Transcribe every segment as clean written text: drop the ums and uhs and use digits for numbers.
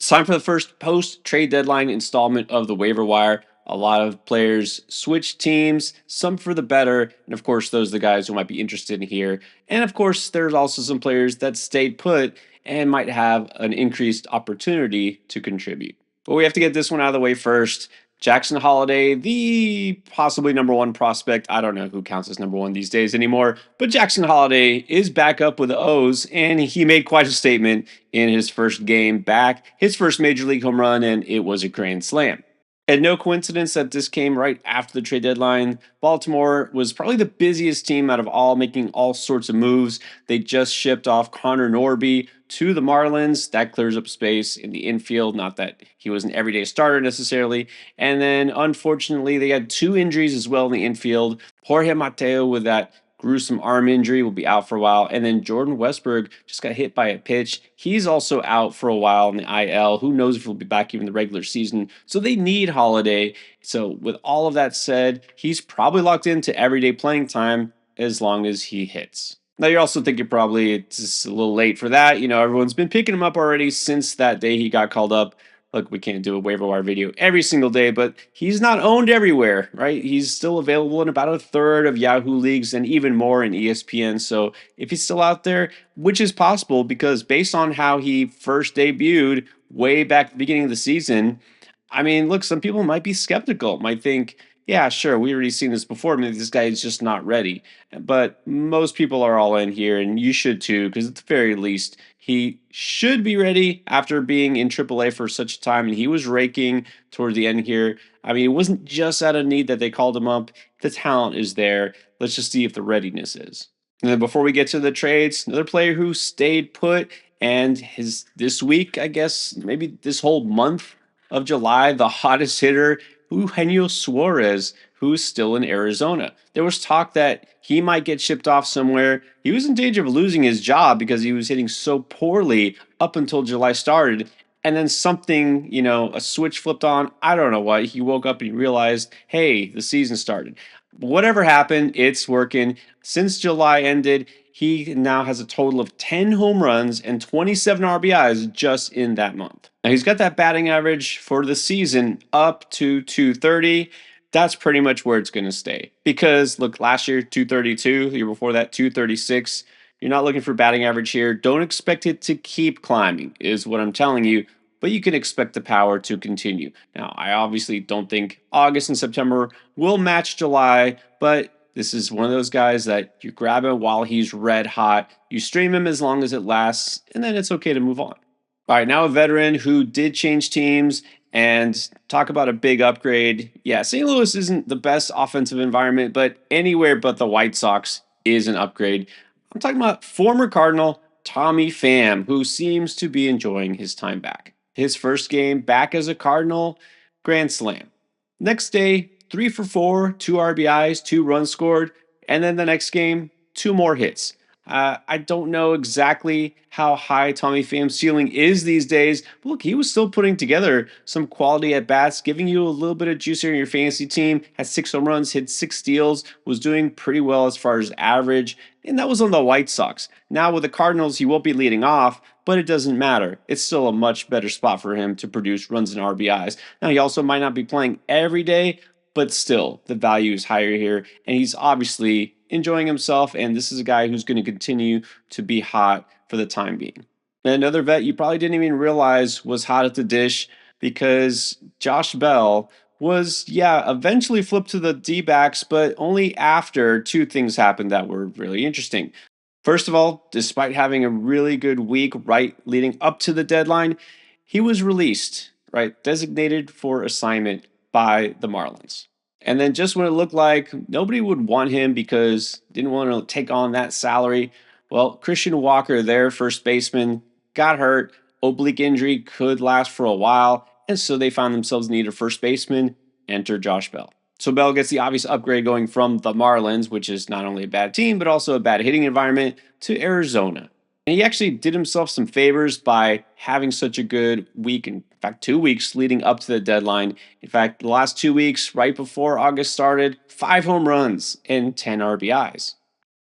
It's time for the first post-trade deadline installment of the waiver wire. A lot of players switch teams, some for the better, and of course, those are the guys who might be interested in here. And of course, there's also some players that stayed put and might have an increased opportunity to contribute. But we have to get this one out of the way first. Jackson Holiday, the possibly number one prospect. I don't know who counts as number one these days anymore, but Jackson Holiday is back up with the O's, and he made quite a statement in his first game back, his first major league home run, and it was a grand slam. And no coincidence that this came right after the trade deadline. Baltimore was probably the busiest team out of all, making all sorts of moves. They just shipped off Connor Norby to the Marlins. That clears up space in the infield. Not that he was an everyday starter necessarily. And then, unfortunately, they had two injuries as well in the infield. Jorge Mateo with that gruesome arm injury will be out for a while. And then Jordan Westberg just got hit by a pitch. He's also out for a while in the IL. Who knows if he'll be back even the regular season. So they need Holiday. So with all of that said, he's probably locked into everyday playing time as long as he hits. Now you're also thinking probably it's just a little late for that. You know, everyone's been picking him up already since that day he got called up. Look, we can't do a waiver wire video every single day, but he's not owned everywhere, right? He's still available in about a third of Yahoo leagues and even more in ESPN. So if he's still out there, which is possible because based on how he first debuted way back at the beginning of the season, I mean, look, some people might be skeptical, might think, yeah, sure, we already seen this before. Maybe this guy is just not ready. But most people are all in here, and you should too, because at the very least, he should be ready after being in AAA for such a time. And he was raking towards the end here. I mean, it wasn't just out of need that they called him up. The talent is there. Let's just see if the readiness is. And then before we get to the trades, another player who stayed put and his this week, I guess, maybe this whole month of July, the hottest hitter, Eugenio Suarez, who's still in Arizona. There was talk that he might get shipped off somewhere. He was in danger of losing his job because he was hitting so poorly up until July started. And then something, you know, a switch flipped on. I don't know what. He woke up and he realized, hey, the season started. Whatever happened, it's working. Since July ended, he now has a total of 10 home runs and 27 RBIs just in that month. Now, he's got that batting average for the season up to 230. That's pretty much where it's going to stay. Because, look, last year, 232. The year before that, 236. You're not looking for batting average here. Don't expect it to keep climbing, is what I'm telling you. But you can expect the power to continue. Now, I obviously don't think August and September will match July, but this is one of those guys that you grab him while he's red hot. You stream him as long as it lasts, and then it's okay to move on. All right, now a veteran who did change teams and talk about a big upgrade. Yeah, St. Louis isn't the best offensive environment, but anywhere but the White Sox is an upgrade. I'm talking about former Cardinal Tommy Pham, who seems to be enjoying his time back. His first game back as a Cardinal, grand slam. Next day, 3 for 4, 2 RBIs, 2 runs scored, and then the next game, 2 more hits. I don't know exactly how high Tommy Pham's ceiling is these days, but look, he was still putting together some quality at bats, giving you a little bit of juice here in your fantasy team. Had 6 home runs, hit 6 steals, was doing pretty well as far as average, and that was on the White Sox. Now with the Cardinals, he won't be leading off, but it doesn't matter. It's still a much better spot for him to produce runs and RBIs. Now he also might not be playing every day, but still, the value is higher here, and he's obviously enjoying himself, and this is a guy who's going to continue to be hot for the time being. And another vet you probably didn't even realize was hot at the dish because Josh Bell was, eventually flipped to the D-backs, but only after 2 things happened that were really interesting. First of all, despite having a really good week right leading up to the deadline, he was released, right, designated for assignment by the Marlins. And then just when it looked like nobody would want him because didn't want to take on that salary, well, Christian Walker, their first baseman, got hurt. Oblique injury could last for a while, and so they found themselves in need of first baseman. Enter Josh Bell. So Bell gets the obvious upgrade going from the Marlins, which is not only a bad team, but also a bad hitting environment, to Arizona. And he actually did himself some favors by having such a good week, in fact, 2 weeks leading up to the deadline. In fact, the last 2 weeks, right before August started, 5 home runs and 10 RBIs.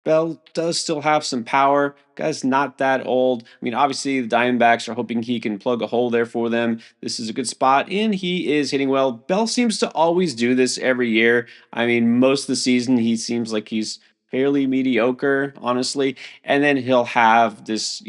Bell does still have some power. Guy's not that old. I mean, obviously, the Diamondbacks are hoping he can plug a hole there for them. This is a good spot, and he is hitting well. Bell seems to always do this every year. I mean, most of the season, he seems like he's fairly mediocre, honestly. And then he'll have this,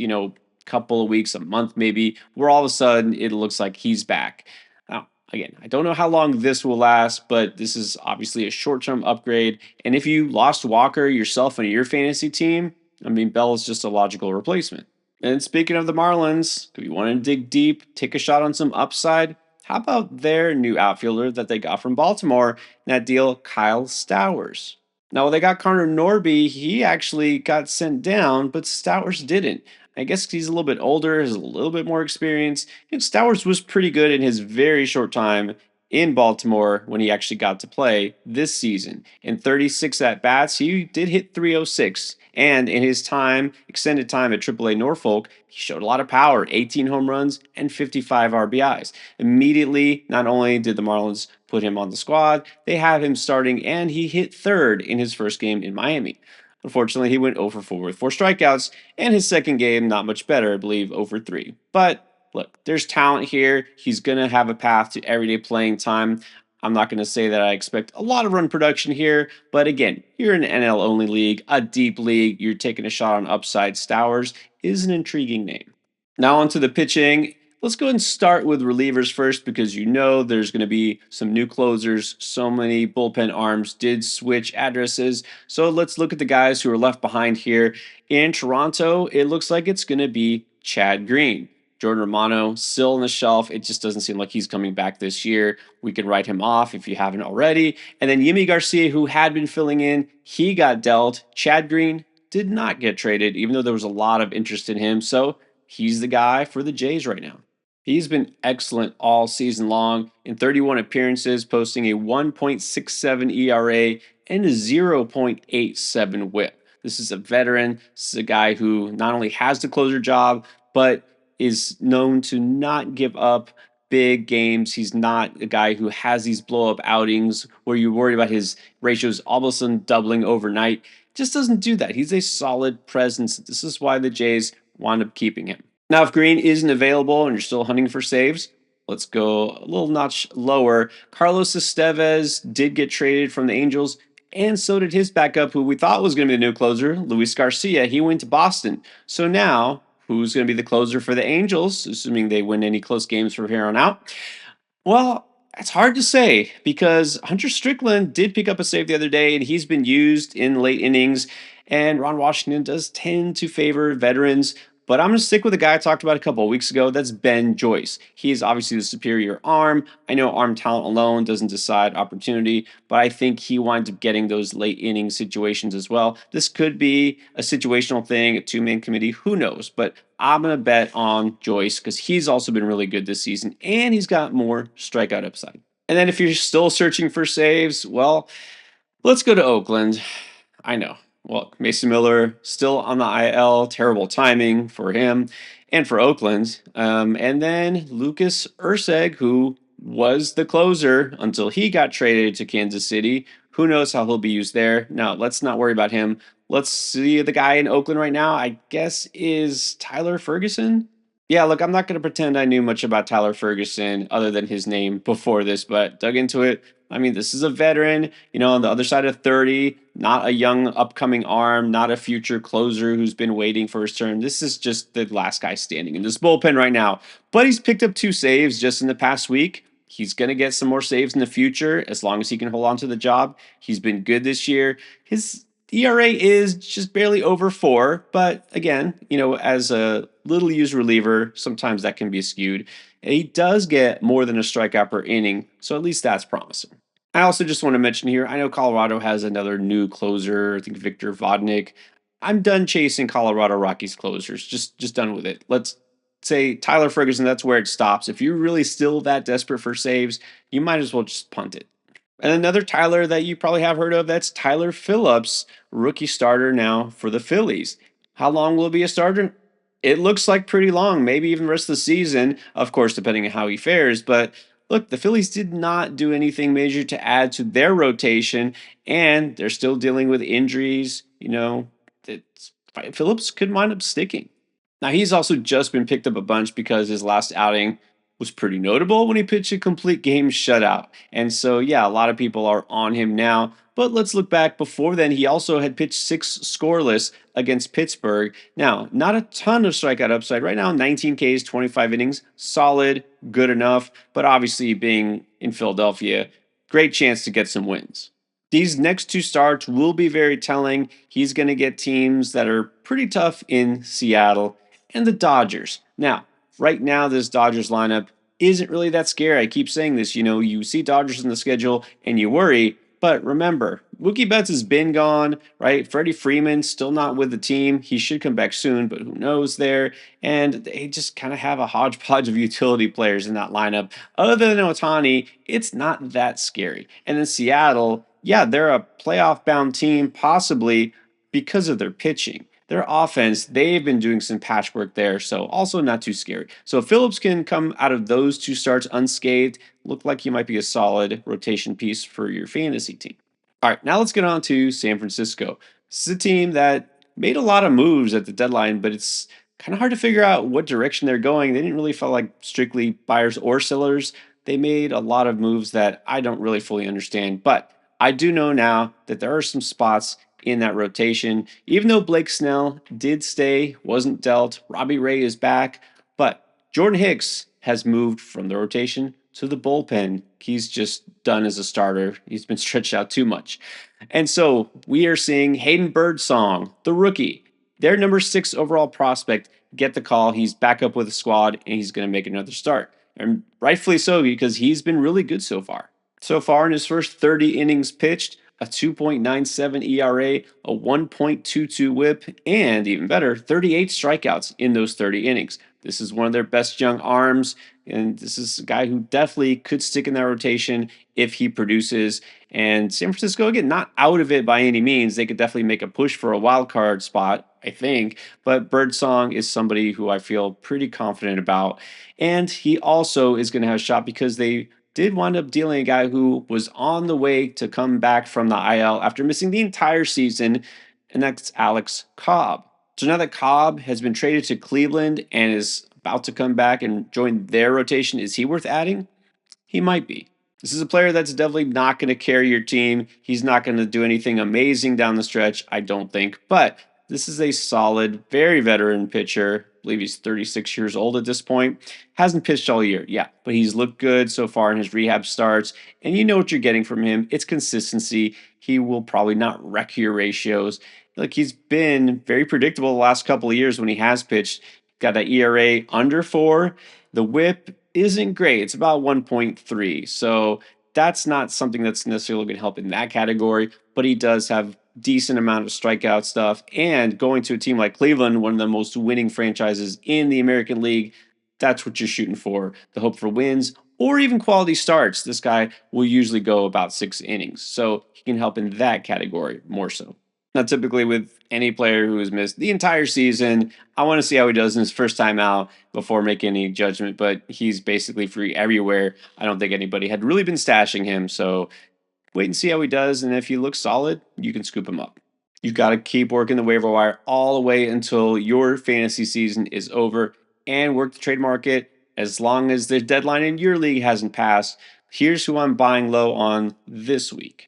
couple of weeks, a month maybe, where all of a sudden it looks like he's back. Now, again, I don't know how long this will last, but this is obviously a short term upgrade. And if you lost Walker yourself and your fantasy team, I mean, Bell is just a logical replacement. And speaking of the Marlins, if you want to dig deep, take a shot on some upside, how about their new outfielder that they got from Baltimore in that deal, Kyle Stowers? Now, when they got Connor Norby, he actually got sent down, but Stowers didn't. I guess he's a little bit older, has a little bit more experience. And Stowers was pretty good in his very short time in Baltimore when he actually got to play this season. In 36 at bats, he did hit 306. And in his time, extended time at AAA Norfolk, he showed a lot of power, 18 home runs and 55 RBIs. Immediately, not only did the Marlins put him on the squad, they have him starting, and he hit third in his first game in Miami. Unfortunately, he went 0 for 4 with 4 strikeouts, and his second game, not much better, I believe, 0 for 3. But look, there's talent here. He's going to have a path to everyday playing time. I'm not going to say that I expect a lot of run production here, but again, you're in an NL only league, a deep league. You're taking a shot on upside. Stowers is an intriguing name. Now, on to the pitching. Let's go ahead and start with relievers first because there's going to be some new closers. So many bullpen arms did switch addresses. So let's look at the guys who are left behind here. In Toronto, it looks like it's going to be Chad Green. Jordan Romano still on the shelf. It just doesn't seem like he's coming back this year. We can write him off if you haven't already. And then Yimi Garcia, who had been filling in, he got dealt. Chad Green did not get traded, even though there was a lot of interest in him. So he's the guy for the Jays right now. He's been excellent all season long in 31 appearances, posting a 1.67 ERA and a 0.87 whip. This is a veteran. This is a guy who not only has the closer job, but is known to not give up big games. He's not a guy who has these blow up outings where you're worried about his ratios all of a sudden doubling overnight. Just doesn't do that. He's a solid presence. This is why the Jays wound up keeping him. Now, if Green isn't available and you're still hunting for saves, let's go a little notch lower. Carlos Estevez did get traded from the Angels, and so did his backup, who we thought was going to be the new closer, Luis Garcia. He went to Boston. So now, who's going to be the closer for the Angels, assuming they win any close games from here on out? Well, it's hard to say because Hunter Strickland did pick up a save the other day, and he's been used in late innings. And Ron Washington does tend to favor veterans. But I'm going to stick with a guy I talked about a couple of weeks ago. That's Ben Joyce. He is obviously the superior arm. I know arm talent alone doesn't decide opportunity, but I think he winds up getting those late inning situations as well. This could be a situational thing, a two-man committee. Who knows? But I'm going to bet on Joyce because he's also been really good this season, and he's got more strikeout upside. And then if you're still searching for saves, well, let's go to Oakland. I know. Well, Mason Miller still on the IL. Terrible timing for him and for Oakland. And then Lucas Urseg, who was the closer until he got traded to Kansas City. Who knows how he'll be used there? Now, let's not worry about him. Let's see the guy in Oakland right now, I guess, is Tyler Ferguson. Yeah, look, I'm not going to pretend I knew much about Tyler Ferguson other than his name before this, but dug into it. I mean, this is a veteran, on the other side of 30, not a young upcoming arm, not a future closer who's been waiting for his turn. This is just the last guy standing in this bullpen right now. But he's picked up 2 saves just in the past week. He's going to get some more saves in the future as long as he can hold on to the job. He's been good this year. His ERA is just barely over 4, but again, as a little used reliever, sometimes that can be skewed. He does get more than a strikeout per inning, so at least that's promising. I also just want to mention here, I know Colorado has another new closer, I think Victor Vodnik. I'm done chasing Colorado Rockies closers, just done with it. Let's say Tyler Ferguson, that's where it stops. If you're really still that desperate for saves, you might as well just punt it. And another Tyler that you probably have heard of, that's Tyler Phillips, rookie starter now for the Phillies. How long will he be a starter? It looks like pretty long, maybe even the rest of the season, of course, depending on how he fares. But look, the Phillies did not do anything major to add to their rotation, and they're still dealing with injuries. Phillips could wind up sticking. Now, he's also just been picked up a bunch because his last outing was pretty notable when he pitched a complete game shutout. And so, yeah, a lot of people are on him now. But let's look back. Before then, he also had pitched 6 scoreless against Pittsburgh. Now, not a ton of strikeout upside. Right now, 19 Ks, 25 innings. Solid, good enough. But obviously, being in Philadelphia, great chance to get some wins. These next 2 starts will be very telling. He's going to get teams that are pretty tough in Seattle and the Dodgers. Now, right now, this Dodgers lineup isn't really that scary. I keep saying this. You see Dodgers in the schedule and you worry. But remember, Mookie Betts has been gone, right? Freddie Freeman still not with the team. He should come back soon, but who knows there? And they just kind of have a hodgepodge of utility players in that lineup. Other than Otani, it's not that scary. And then Seattle, yeah, they're a playoff bound team, possibly because of their pitching. Their offense, they've been doing some patchwork there, so also not too scary. So if Phillips can come out of those 2 starts unscathed, look like he might be a solid rotation piece for your fantasy team. All right, now let's get on to San Francisco. This is a team that made a lot of moves at the deadline, but it's kind of hard to figure out what direction they're going. They didn't really feel like strictly buyers or sellers. They made a lot of moves that I don't really fully understand, but I do know now that there are some spots in that rotation. Even though Blake Snell did stay, wasn't dealt, Robbie Ray is back, but Jordan Hicks has moved from the rotation to the bullpen. He's just done as a starter. He's been stretched out too much. And so we are seeing Hayden Birdsong, the rookie, their number 6 overall prospect, get the call. He's back up with the squad and he's going to make another start. And rightfully so, because he's been really good so far. So far in his first 30 innings pitched, a 2.97 ERA, a 1.22 whip, and even better, 38 strikeouts in those 30 innings. This is one of their best young arms, and this is a guy who definitely could stick in that rotation if he produces. And San Francisco, again, not out of it by any means. They could definitely make a push for a wild card spot, I think. But Birdsong is somebody who I feel pretty confident about. And he also is going to have a shot because they did wind up dealing a guy who was on the way to come back from the IL after missing the entire season, and that's Alex Cobb. So now that Cobb has been traded to Cleveland and is about to come back and join their rotation, is he worth adding? He might be. This is a player that's definitely not going to carry your team. He's not going to do anything amazing down the stretch, I don't think. But this is a solid, very veteran pitcher. I believe he's 36 years old at this point. Hasn't pitched all year, yeah, but he's looked good so far in his rehab starts. And you know what you're getting from him. It's consistency. He will probably not wreck your ratios. Like, he's been very predictable the last couple of years when he has pitched. Got that ERA under 4. The whip isn't great. It's about 1.3. So that's not something that's necessarily going to help in that category, but he does have decent amount of strikeout stuff. And going to a team like Cleveland, one of the most winning franchises in the American League, that's what you're shooting for. The hope for wins or even quality starts. This guy will usually go about 6 innings. So he can help in that category more so. Now, typically with any player who has missed the entire season, I want to see how he does in his first time out before making any judgment, but he's basically free everywhere. I don't think anybody had really been stashing him, so wait and see how he does, and if he looks solid, you can scoop him up. You've got to keep working the waiver wire all the way until your fantasy season is over and work the trade market as long as the deadline in your league hasn't passed. Here's who I'm buying low on this week.